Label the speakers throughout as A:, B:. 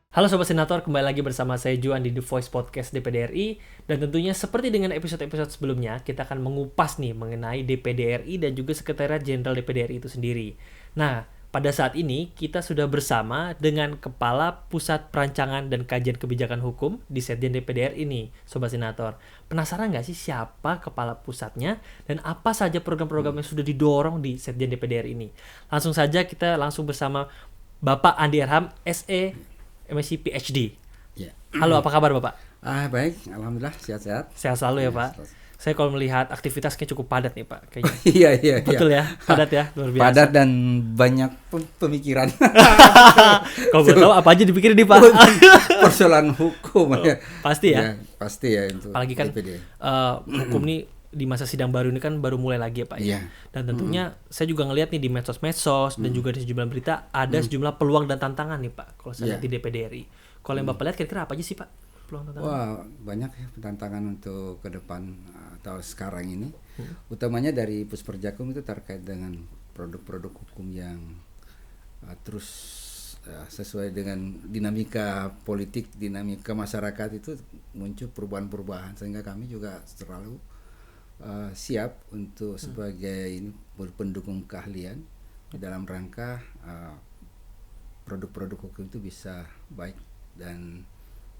A: Halo Sobat Senator, kembali lagi bersama saya Juan di The Voice Podcast DPD RI. Dan tentunya seperti dengan episode-episode sebelumnya, kita akan mengupas nih mengenai DPD RI dan juga Sekretariat Jenderal DPD RI itu sendiri. Nah, pada saat ini kita sudah bersama dengan Kepala Pusat Perancangan dan Kajian Kebijakan Hukum di Setjen DPD RI nih, Sobat Senator. Penasaran nggak sih siapa Kepala Pusatnya dan apa saja program-program yang sudah didorong di Setjen DPD RI ini? Langsung saja kita langsung bersama Bapak Andi Erham, SE, MSc PhD.
B: Ya.
A: Halo, apa kabar Bapak?
B: Baik, alhamdulillah sehat-sehat.
A: Sehat selalu ya Pak.
B: Selalu.
A: Saya kalau melihat aktivitasnya cukup padat nih Pak, kayaknya.
B: Iya.
A: Betul ya, padat ya, luar biasa.
B: Padat dan banyak pemikiran.
A: Kalau boleh tahu apa aja dipikirin nih Pak?
B: Persoalan hukum ya.
A: Pasti ya.
B: Pasti ya itu.
A: Apalagi kan hukum nih di masa sidang baru ini kan baru mulai lagi ya Pak ya. Dan tentunya saya juga ngelihat nih di medsos-medsos dan juga di sejumlah berita ada sejumlah peluang dan tantangan nih Pak kalau saya lihat di DPD RI. Kalau yang Bapak lihat kira-kira apa aja sih Pak peluang tantangan?
B: Wah, banyak ya tantangan untuk ke depan atau sekarang ini. Utamanya dari Pusperjakum itu terkait dengan produk-produk hukum yang terus sesuai dengan dinamika politik, dinamika masyarakat itu muncul perubahan-perubahan sehingga kami juga selalu siap untuk sebagai ini pendukung keahlian dalam rangka produk-produk hukum itu bisa baik dan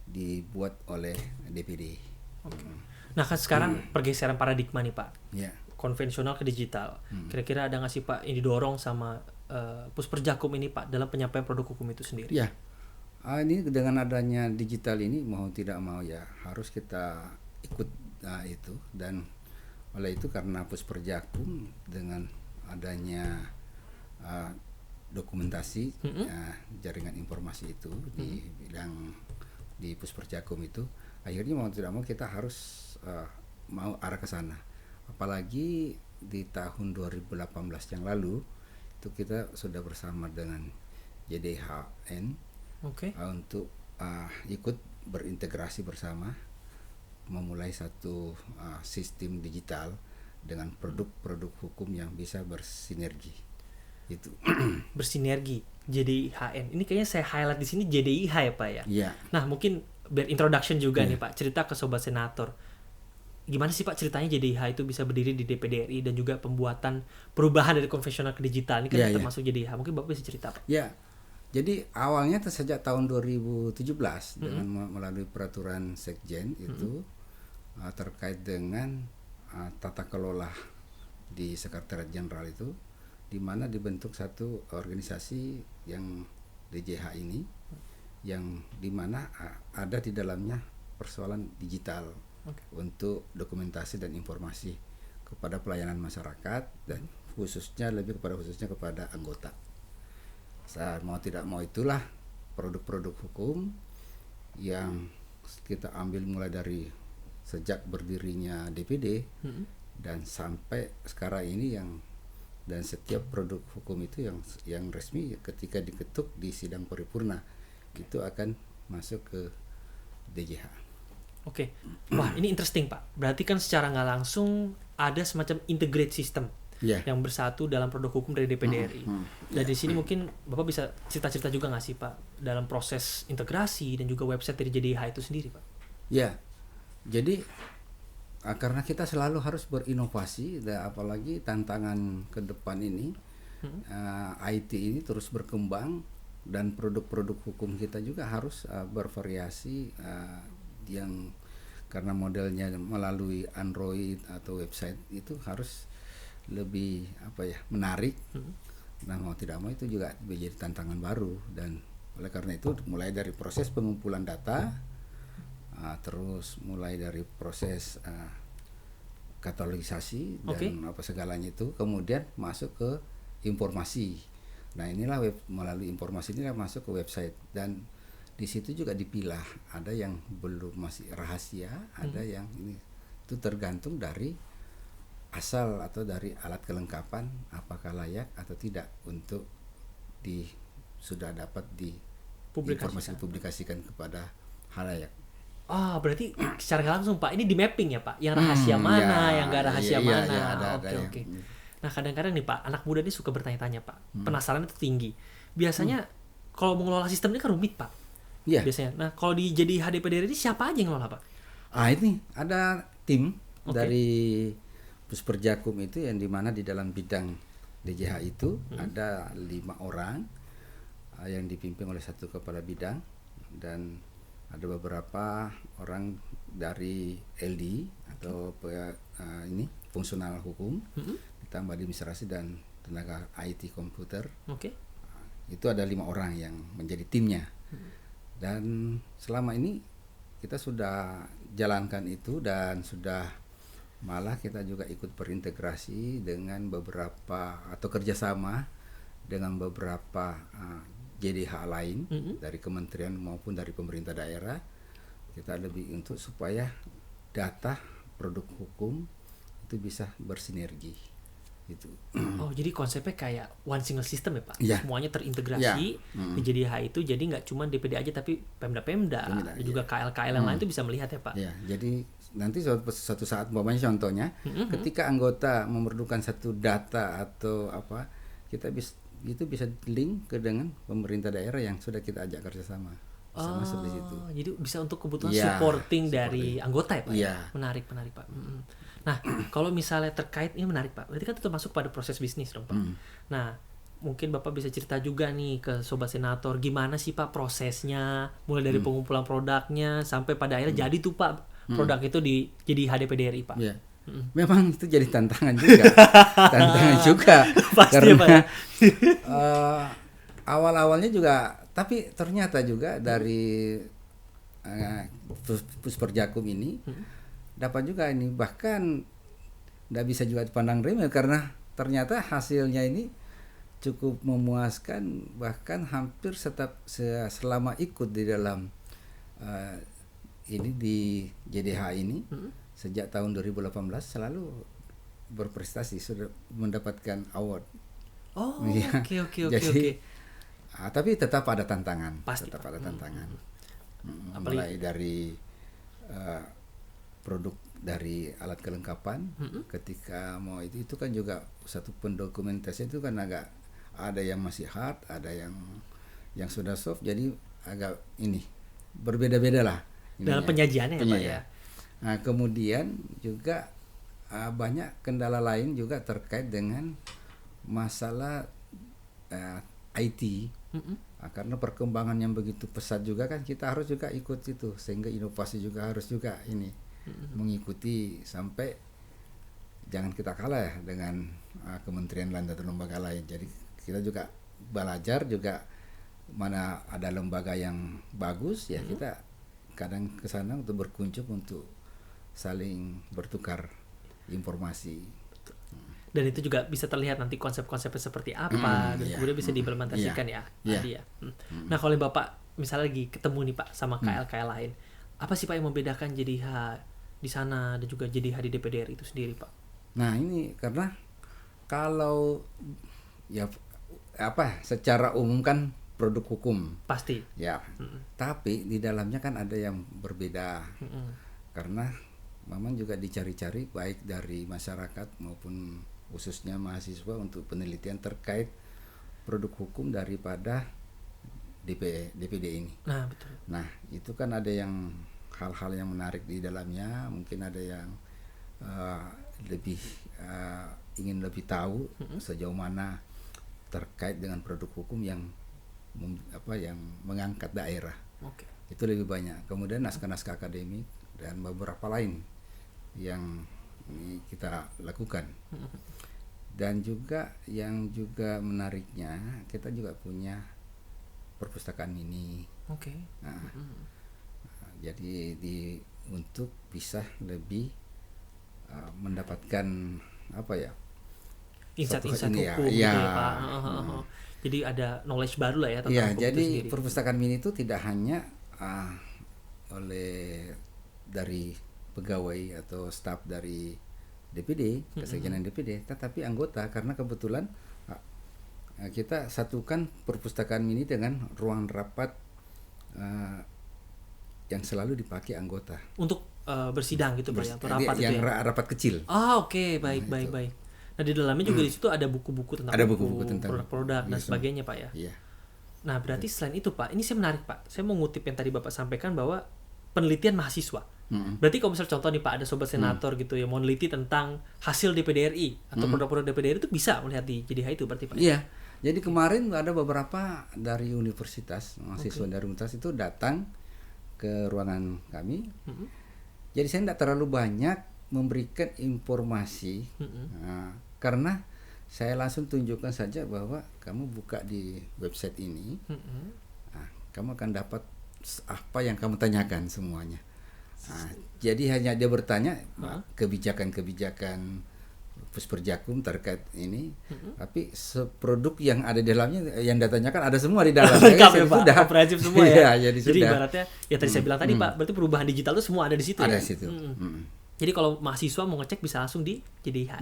B: dibuat oleh DPD.
A: Nah kan sekarang pergeseran paradigma nih Pak,
B: Ya.
A: konvensional ke digital. Kira-kira ada nggak sih Pak yang didorong sama Pusperjakum ini Pak dalam penyampaian produk hukum itu sendiri?
B: Ya, ini dengan adanya digital ini mau tidak mau ya harus kita ikut itu, dan oleh itu karena Pusperjakum dengan adanya dokumentasi jaringan informasi itu di bidang di Pusperjakum itu, akhirnya mau tidak mau kita harus mau arah ke sana. Apalagi di tahun 2018 yang lalu itu kita sudah bersama dengan JDHN untuk ikut berintegrasi bersama memulai satu sistem digital dengan produk-produk hukum yang bisa bersinergi. Itu
A: Bersinergi JDIHN. Ini kayaknya saya highlight di sini JDIH ya Pak ya.
B: Iya.
A: Nah mungkin biar introduction juga nih Pak, cerita ke Sobat Senator. Gimana sih Pak ceritanya JDIH itu bisa berdiri di DPD RI dan juga pembuatan perubahan dari konvensional ke digital ini kan termasuk JDIH. Mungkin Bapak bisa cerita Pak.
B: Ya. Jadi awalnya sejak tahun 2017 dengan melalui peraturan Sekjen itu terkait dengan tata kelola di Sekretariat Jenderal itu, di mana dibentuk satu organisasi yang DJH ini yang di mana ada di dalamnya persoalan digital untuk dokumentasi dan informasi kepada pelayanan masyarakat dan lebih kepada anggota. Saya mau tidak mau itulah produk-produk hukum yang kita ambil mulai dari sejak berdirinya DPD dan sampai sekarang ini dan setiap produk hukum itu yang resmi ketika diketuk di sidang paripurna itu akan masuk ke DJH.
A: Oke. Wah, ini interesting Pak. Berarti kan secara nggak langsung ada semacam integrate system yang bersatu dalam produk hukum dari DPD RI. Dan di sini mungkin Bapak bisa cerita-cerita juga nggak sih Pak dalam proses integrasi dan juga website dari JDIH itu sendiri Pak?
B: Ya, jadi karena kita selalu harus berinovasi, dan apalagi tantangan ke depan ini, IT ini terus berkembang dan produk-produk hukum kita juga harus bervariasi, yang karena modelnya melalui Android atau website itu harus lebih menarik. Nah mau tidak mau itu juga menjadi tantangan baru, dan oleh karena itu mulai dari proses pengumpulan data, terus mulai dari proses katalogisasi dan segalanya itu, kemudian masuk ke informasi. Nah inilah melalui informasi inilah masuk ke website, dan di situ juga dipilah, ada yang belum masih rahasia, ada yang ini itu tergantung dari asal atau dari alat kelengkapan apakah layak atau tidak untuk sudah dapat dipublikasikan kepada halayak.
A: Berarti secara nggak langsung Pak, ini di mapping ya Pak, yang rahasia mana, yang nggak rahasia mana. Oke. Nah kadang-kadang nih Pak, anak muda ini suka bertanya-tanya Pak, penasaran itu tinggi. Biasanya kalau mengelola sistem ini kan rumit Pak.
B: Iya.
A: biasanya. Nah, kalau jadi HDPDRI ini siapa aja yang ngelola, Pak?
B: Ini ada tim
A: Oke.
B: dari Pusperjakum itu yang dimana di dalam bidang DJH itu ada 5 orang yang dipimpin oleh satu kepala bidang, dan ada beberapa orang dari LD atau ini fungsional hukum, ditambah administrasi dan tenaga IT komputer.
A: Oke.
B: Itu ada 5 orang yang menjadi timnya. Dan selama ini kita sudah jalankan itu, dan sudah malah kita juga ikut berintegrasi dengan beberapa atau kerjasama dengan beberapa JDH lain dari kementerian maupun dari pemerintah daerah. Kita lebih untuk supaya data produk hukum itu bisa bersinergi gitu.
A: Oh, jadi konsepnya kayak one single system ya, Pak?
B: Iya.
A: Semuanya terintegrasi di JDH itu, jadi nggak cuma DPD aja tapi Pemda, dan juga KL-KL yang lain itu bisa melihat ya, Pak?
B: Ya, jadi nanti suatu saat, umpamanya contohnya, ketika anggota memerlukan satu data atau apa, kita bisa link ke dengan pemerintah daerah yang sudah kita ajak kerjasama. Sama seperti itu.
A: Jadi bisa untuk kebutuhan
B: Iya,
A: supporting dari anggota ya, Pak?
B: Iya.
A: Menarik, Pak. Nah, kalau misalnya terkait, ini menarik, Pak. Berarti kan itu masuk pada proses bisnis dong, Pak. Nah, mungkin Bapak bisa cerita juga nih ke Sobat Senator, gimana sih Pak prosesnya, mulai dari pengumpulan produknya sampai pada akhirnya jadi tuh Pak produk itu jadi HDPDRI, Pak.
B: Iya. Memang itu jadi tantangan juga.
A: Pasti
B: karena
A: ya, Pak, ya?
B: awal-awalnya juga, tapi ternyata juga dari Pusperjakum ini dapat juga ini, bahkan tidak bisa juga dipandang remeh karena ternyata hasilnya ini cukup memuaskan, bahkan hampir selama ikut di dalam ini di JDH ini sejak tahun 2018 selalu berprestasi, sudah mendapatkan award.
A: Oh,
B: Ya.
A: oke.
B: Jadi, tapi tetap ada tantangan.
A: Pasti,
B: tetap
A: Pak.
B: ada tantangan.
A: Apalagi-
B: Mulai dari produk dari alat kelengkapan, ketika mau itu kan juga satu pendokumentasi itu kan agak ada yang masih hard, ada yang sudah soft, jadi agak ini berbeda-beda lah
A: Dalam penyajiannya ya, Pak, ya.
B: Nah, kemudian juga banyak kendala lain juga terkait dengan masalah IT. Karena perkembangan yang begitu pesat juga kan kita harus juga ikut itu, sehingga inovasi juga harus juga ini mengikuti, sampai jangan kita kalah ya dengan kementerian lain atau lembaga lain. Jadi kita juga belajar juga, mana ada lembaga yang bagus ya kita kadang ke sana untuk berkunjung untuk saling bertukar informasi.
A: Dan itu juga bisa terlihat nanti konsep-konsepnya seperti apa, dan
B: iya.
A: kemudian bisa diimplementasikan
B: Iya.
A: ya tadi ya. Nah, kalau Bapak misalnya lagi ketemu nih Pak sama KL-KL lain, apa sih Pak yang membedakan JDH di sana dan juga JDH di DPDRI itu sendiri, Pak?
B: Nah, ini karena kalau ya secara umum kan produk hukum
A: Pasti.
B: ya, tapi di dalamnya kan ada yang berbeda. Karena memang juga dicari-cari baik dari masyarakat maupun khususnya mahasiswa untuk penelitian terkait produk hukum daripada DPD ini.
A: Nah, betul.
B: Nah, itu kan ada yang hal-hal yang menarik di dalamnya, mungkin ada yang ingin lebih tahu sejauh mana terkait dengan produk hukum yang mengangkat daerah.
A: Oke.
B: Itu lebih banyak. Kemudian naskah-naskah akademik dan beberapa lain yang kita lakukan. Dan juga yang juga menariknya, kita juga punya perpustakaan mini.
A: Oke.
B: Nah, jadi untuk bisa lebih mendapatkan
A: Insight-insight
B: ini
A: hukum
B: ya,
A: gitu ya, Pak. Jadi ada knowledge baru lah ya tentang
B: ya,
A: hukum
B: jadi
A: itu sendiri.
B: perpustakaan mini itu tidak hanya dari pegawai atau staf dari DPD, kesekjenan DPD, tetapi anggota, karena kebetulan kita satukan perpustakaan mini dengan ruang rapat yang selalu dipakai anggota.
A: Untuk bersidang gitu Pak ya, atau rapat itu
B: yang
A: ya.
B: rapat kecil.
A: Oke, baik. Nah, di dalamnya juga di situ ada buku-buku tentang
B: Ada buku-buku tentang
A: produk-produk dan sebagainya, Pak ya.
B: Iya.
A: Nah, berarti selain itu Pak, ini saya menarik Pak. Saya mau ngutip yang tadi Bapak sampaikan bahwa penelitian mahasiswa. Berarti kalau misal contoh nih Pak, ada sobat senator gitu yang mau neliti tentang hasil DPD RI atau produk-produk DPD RI itu bisa melihat di JDH itu berarti Pak?
B: Iya. Jadi kemarin ada beberapa dari universitas, mahasiswa dari universitas itu datang ke ruangan kami. Jadi saya tidak terlalu banyak memberikan informasi karena saya langsung tunjukkan saja bahwa kamu buka di website ini, kamu akan dapat apa yang kamu tanyakan semuanya. Jadi hanya dia bertanya kebijakan-kebijakan Pusperjakum terkait ini, tapi produk yang ada di dalamnya yang ditanyakan ada semua di dalam.
A: Lengkap ya Pak,
B: sudah
A: komprehensif semua ya.
B: jadi
A: sudah. Ibaratnya ya tadi saya bilang tadi Pak, berarti perubahan digital itu semua ada di situ.
B: Ada
A: ya?
B: di situ.
A: Jadi kalau mahasiswa mau ngecek bisa langsung di JDH.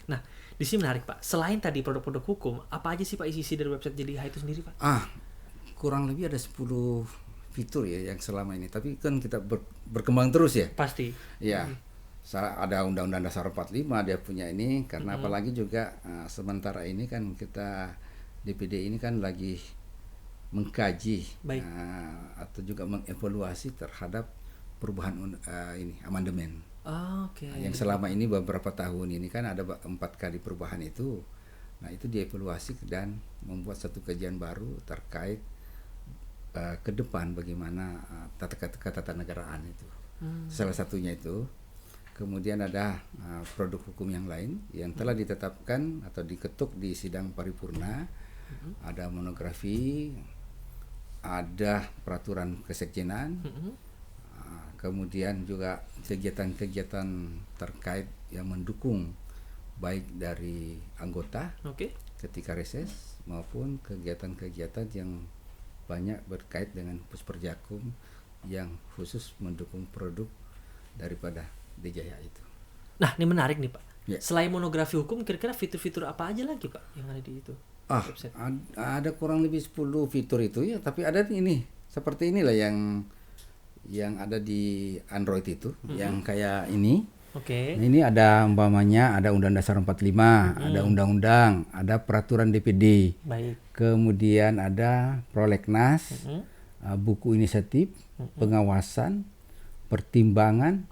A: Nah, di sini menarik Pak. Selain tadi produk-produk hukum, apa aja sih Pak isi dari website JDH itu sendiri Pak?
B: Kurang lebih ada 10 fitur ya yang selama ini. Tapi kan kita berkembang terus ya.
A: Pasti.
B: Ya. Ada Undang-Undang Dasar 45 dia punya ini karena apalagi juga sementara ini kan kita DPD ini kan lagi mengkaji atau juga mengevaluasi terhadap perubahan ini amandemen. Yang selama ini beberapa tahun ini kan ada 4 kali perubahan itu. Nah, itu dievaluasi dan membuat satu kajian baru terkait ke depan bagaimana ketatanegaraan itu. Salah satunya itu. Kemudian ada produk hukum yang lain yang telah ditetapkan atau diketuk di sidang paripurna. Ada monografi, ada peraturan kesekjenan, kemudian juga kegiatan-kegiatan terkait yang mendukung baik dari anggota ketika reses maupun kegiatan-kegiatan yang banyak berkait dengan Pusperjakum yang khusus mendukung produk daripada DJH itu.
A: Nah, ini menarik nih Pak.
B: Ya.
A: Selain monografi hukum, kira-kira fitur-fitur apa aja lagi Pak yang ada di itu?
B: Ada kurang lebih 10 fitur itu ya, tapi ada ini seperti inilah yang ada di Android itu, yang kayak ini. Nah, ini ada umpamanya ada Undang Dasar 45, ada undang-undang, ada peraturan DPD.
A: Baik.
B: Kemudian ada prolegnas, buku inisiatif, pengawasan, pertimbangan.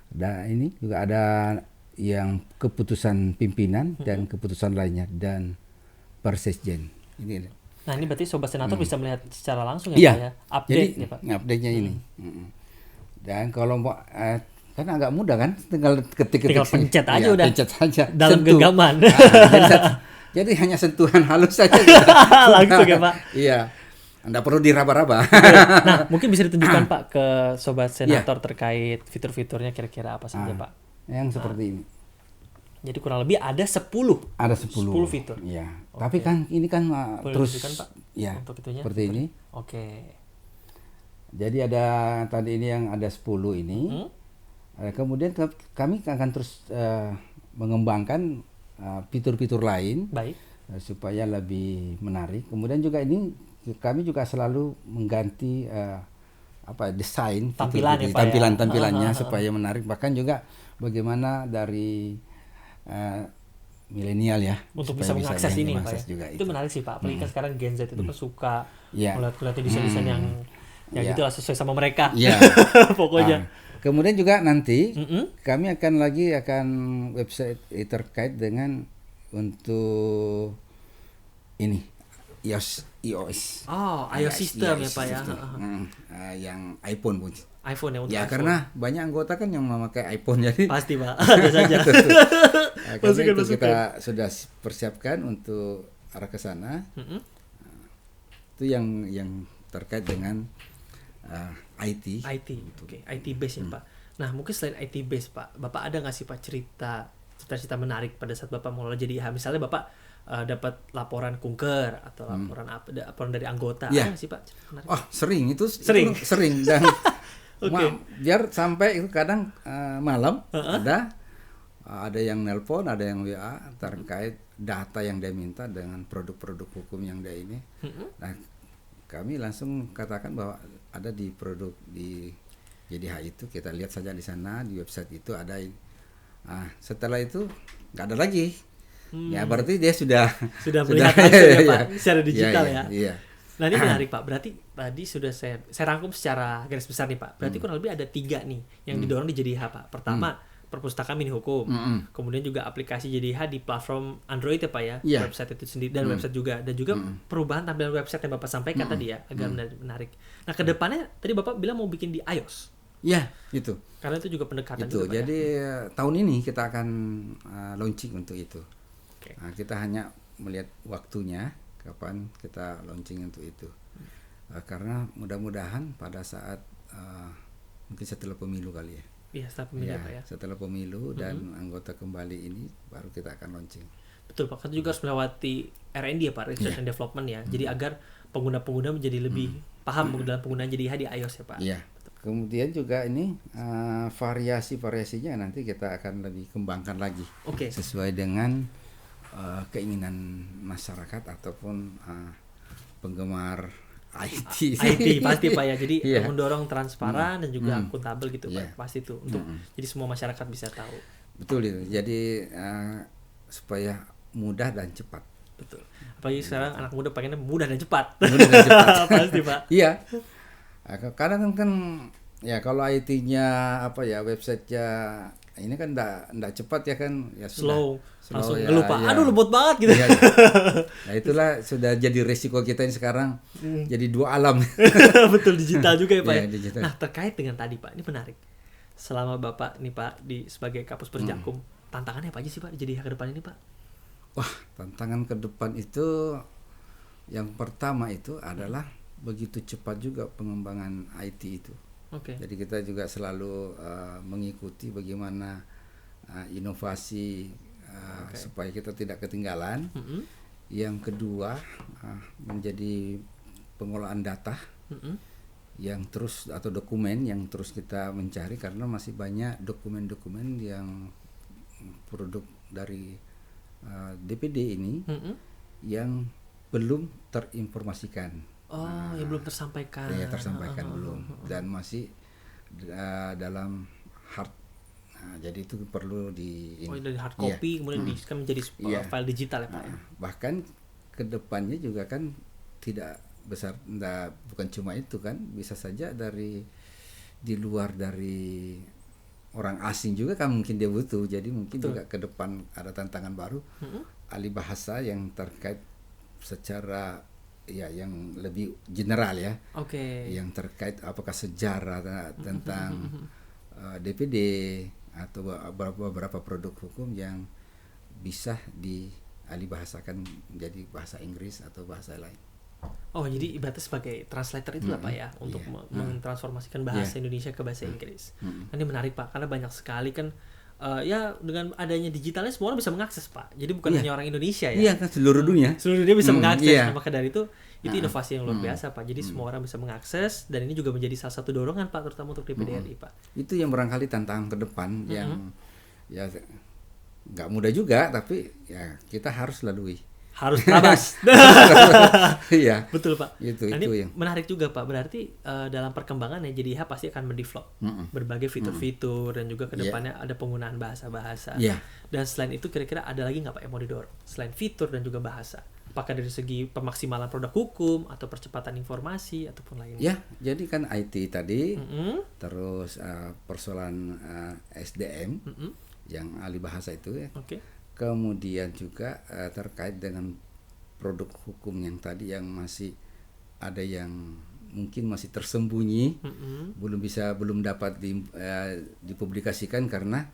B: Dan ini juga ada yang keputusan pimpinan dan keputusan lainnya dan persekjen. Ini.
A: Nah, ini berarti sobat senator bisa melihat secara langsung ya Pak ya. Update
B: jadi,
A: ya Pak.
B: Update-nya ini. Dan kalau mau kan agak mudah kan, tinggal ketik-ketik.
A: Tinggal pencet aja udah.
B: Pencet saja.
A: Dalam genggaman.
B: Jadi hanya sentuhan halus saja.
A: Langsung ya Pak.
B: Iya. Anda perlu diraba-raba.
A: Nah, mungkin bisa ditunjukkan Pak ke sobat senator terkait fitur-fiturnya kira-kira apa saja Pak?
B: Yang seperti ini.
A: Jadi kurang lebih ada 10.
B: Ada 10
A: fitur.
B: Iya. Tapi kan ini kan terus
A: Pak,
B: ya
A: untuk itunya,
B: seperti ini. Jadi ada tadi ini yang ada 10 ini. Kemudian kami akan terus mengembangkan fitur-fitur lain.
A: Baik.
B: Supaya lebih menarik. Kemudian juga ini kami juga selalu mengganti desain tampilannya supaya menarik, bahkan juga bagaimana dari milenial ya
A: untuk bisa mengakses ini Pak ya.
B: Juga
A: itu menarik sih Pak, apalagi kan sekarang Gen Z itu kan suka melihat desain-desain yang gitulah sesuai sama mereka. Pokoknya.
B: Kemudian juga nanti kami akan website terkait dengan untuk ini iOS.
A: iOS system ya Pak ya.
B: Yang iPhone pun.
A: iPhone ya untuk iPhone.
B: Karena banyak anggota kan yang memakai iPhone jadi.
A: Pasti Pak, ada saja.
B: Karena itu kita sudah persiapkan untuk arah ke sana. Itu yang terkait dengan IT.
A: IT base ya Pak. Nah, mungkin selain IT base Pak, Bapak ada nggak sih Pak cerita menarik pada saat Bapak mulai jadi misalnya Bapak dapat laporan kunker atau laporan dari anggota, ada nggak sih Pak?
B: Sering dan biar sampai itu kadang malam ada yang nelpon, ada yang WA terkait data yang dia minta dengan produk-produk hukum yang dia ini. Nah, kami langsung katakan bahwa ada di produk di JDH itu, kita lihat saja di sana di website itu ada. Setelah itu nggak ada lagi. Ya berarti dia sudah
A: melihat langsung ya Pak, secara digital ya.
B: Iya.
A: Nah ini menarik Pak, berarti tadi sudah saya rangkum secara garis besar nih Pak. Berarti kurang lebih ada 3 nih yang didorong di JDH Pak. Pertama, perpustakaan mini hukum. Kemudian juga aplikasi JDH di platform Android ya Pak ya,
B: Iya.
A: website itu sendiri dan website juga. Dan juga perubahan tampilan website yang Bapak sampaikan tadi ya, agar menarik. Nah kedepannya tadi Bapak bilang mau bikin di iOS.
B: Ya, itu.
A: Karena itu juga pendekatan
B: Itu.
A: juga Pak,
B: Jadi tahun ini kita akan launching untuk itu.
A: Oke.
B: Nah, kita hanya melihat waktunya kapan kita launching untuk itu. Karena mudah-mudahan pada saat mungkin setelah pemilu kali ya.
A: Iya, setelah pemilu Pak ya.
B: Setelah pemilu dan anggota kembali ini baru kita akan launching.
A: Betul Pak, kan juga harus melewati R&D ya Pak, Research and Development ya. Jadi agar pengguna-pengguna menjadi lebih paham dalam penggunaan JDH di iOS ya Pak.
B: Iya. Kemudian juga ini variasi-variasinya nanti kita akan lebih kembangkan lagi.
A: Oke.
B: Sesuai dengan keinginan masyarakat ataupun penggemar IT.
A: IT pasti Pak ya. Jadi
B: Iya.
A: mendorong transparan dan juga akuntabel gitu
B: Iya.
A: Pak. Pasti itu untuk jadi semua masyarakat bisa tahu.
B: Betul itu. Jadi supaya mudah dan cepat.
A: Betul. Apalagi sekarang anak muda pengennya mudah dan cepat.
B: Mudah dan cepat.
A: Pasti Pak.
B: Iya. Kadang kan ya kalau IT-nya apa ya website-nya ini kan enggak cepat ya kan ya
A: Slow. Langsung
B: ya,
A: ngeluh Pak.
B: ya.
A: Aduh lembut banget gitu.
B: Iya, iya. Nah itulah sudah jadi resiko kita ini sekarang jadi 2 alam.
A: Betul, digital juga ya Pak.
B: Iya,
A: Ya.
B: digital.
A: Nah terkait dengan tadi Pak, ini menarik. Selama Bapak nih Pak sebagai Kapus Perjakum, tantangannya apa aja sih Pak jadi ke depan ini Pak?
B: Wah, tantangan ke depan itu yang pertama itu adalah begitu cepat juga pengembangan IT itu.
A: Oke.
B: Jadi kita juga selalu mengikuti bagaimana inovasi supaya kita tidak ketinggalan. Yang kedua menjadi pengolahan data yang terus atau dokumen yang terus kita mencari karena masih banyak dokumen-dokumen yang produk dari DPD ini yang belum terinformasikan.
A: Yang belum tersampaikan.
B: Ya, tersampaikan belum dan masih dalam hard. Jadi itu perlu
A: dari hard copy kemudian kan menjadi file digital ya Pak.
B: Bahkan kedepannya juga kan tidak besar, bukan cuma itu kan, bisa saja di luar dari orang asing juga kan mungkin dia butuh. Jadi mungkin juga ke depan ada tantangan baru alih bahasa yang terkait secara ya yang lebih general ya. Yang terkait apakah sejarah tentang DPD atau beberapa produk hukum yang bisa dialih bahasakan menjadi bahasa Inggris atau bahasa lain.
A: Oh, jadi ibaratnya sebagai translator itu lah Pak ya untuk mentransformasikan bahasa Indonesia ke bahasa Inggris. Ini menarik Pak karena banyak sekali kan ya dengan adanya digitalnya semua orang bisa mengakses Pak. Jadi bukan hanya orang Indonesia ya.
B: Iya, kan seluruh dunia.
A: Seluruh dunia bisa mengakses. Nah, maka dari itu inovasi yang luar biasa Pak. Jadi semua orang bisa mengakses dan ini juga menjadi salah satu dorongan Pak terutama untuk DPD RI Pak.
B: Itu yang barangkali tantangan ke depan yang ya nggak mudah juga tapi ya kita harus lalui.
A: Harus terabas.
B: Iya.
A: Betul Pak.
B: Itu
A: ini
B: yang
A: menarik juga Pak. Berarti dalam perkembangan ya JDH pasti akan mendevelop berbagai fitur-fitur dan juga kedepannya ada penggunaan bahasa-bahasa. Dan selain itu kira-kira ada lagi nggak Pak yang mau didorong selain fitur dan juga bahasa? Apakah dari segi pemaksimalan produk hukum atau percepatan informasi ataupun lainnya?
B: Ya, jadi kan IT tadi, terus persoalan SDM yang ahli bahasa itu ya. Kemudian juga terkait dengan produk hukum yang tadi yang masih ada yang mungkin masih tersembunyi, belum dapat dipublikasikan karena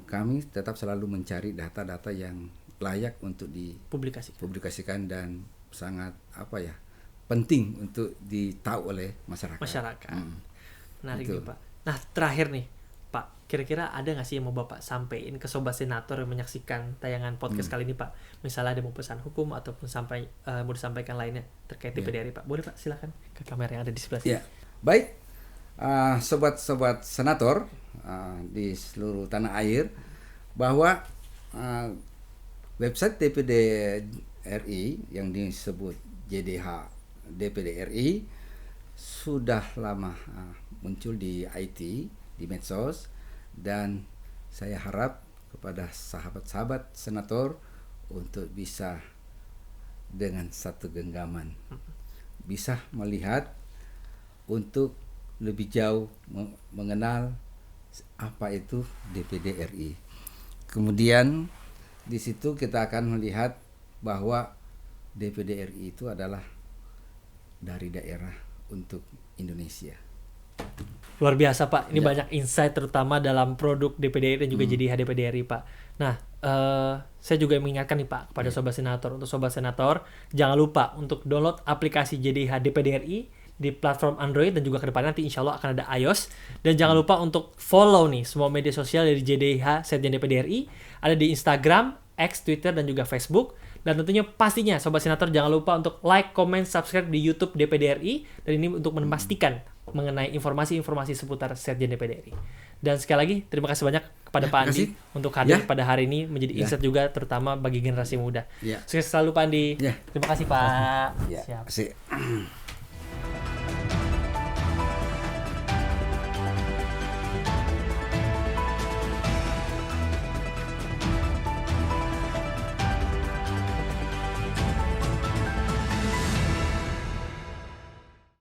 B: kami tetap selalu mencari data-data yang layak untuk dipublikasikan dan sangat penting untuk ditahu oleh masyarakat.
A: Menarik nih Pak. Nah terakhir nih Pak, kira-kira ada nggak sih yang mau Bapak sampaikan ke Sobat Senator yang menyaksikan tayangan podcast kali ini Pak? Misalnya ada mau pesan hukum ataupun mau disampaikan lainnya terkait DPD RI Pak. Boleh Pak, silakan ke kamera yang ada di sebelah sini.
B: Baik, sobat-sobat Senator di seluruh tanah air, bahwa website DPD RI yang disebut JDH DPD RI sudah lama muncul di IT, di medsos, dan saya harap kepada sahabat-sahabat senator untuk bisa dengan satu genggaman bisa melihat untuk lebih jauh mengenal apa itu DPD RI. Kemudian di situ kita akan melihat bahwa DPD RI itu adalah dari daerah untuk Indonesia.
A: Luar biasa Pak, ini
B: Ya.
A: banyak insight terutama dalam produk DPD RI dan juga JDIH DPD RI Pak. Nah, saya juga mengingatkan nih Pak kepada Sobat Senator. Untuk Sobat Senator, jangan lupa untuk download aplikasi JDIH DPD RI di platform Android dan juga ke depannya nanti insya Allah akan ada iOS. Dan jangan lupa untuk follow nih semua media sosial dari JDIH Sekjen DPD RI. Ada di Instagram, X, Twitter, dan juga Facebook. Dan tentunya pastinya Sobat Senator jangan lupa untuk like, comment, subscribe di YouTube DPD RI. Dan ini untuk memastikan mengenai informasi-informasi seputar Sekjen DPD RI. Dan sekali lagi terima kasih banyak kepada Pak Andi untuk hadir pada hari ini menjadi insight juga terutama bagi generasi muda. Sukses selalu Pak Andi. Terima kasih Pak.
B: Terima kasih.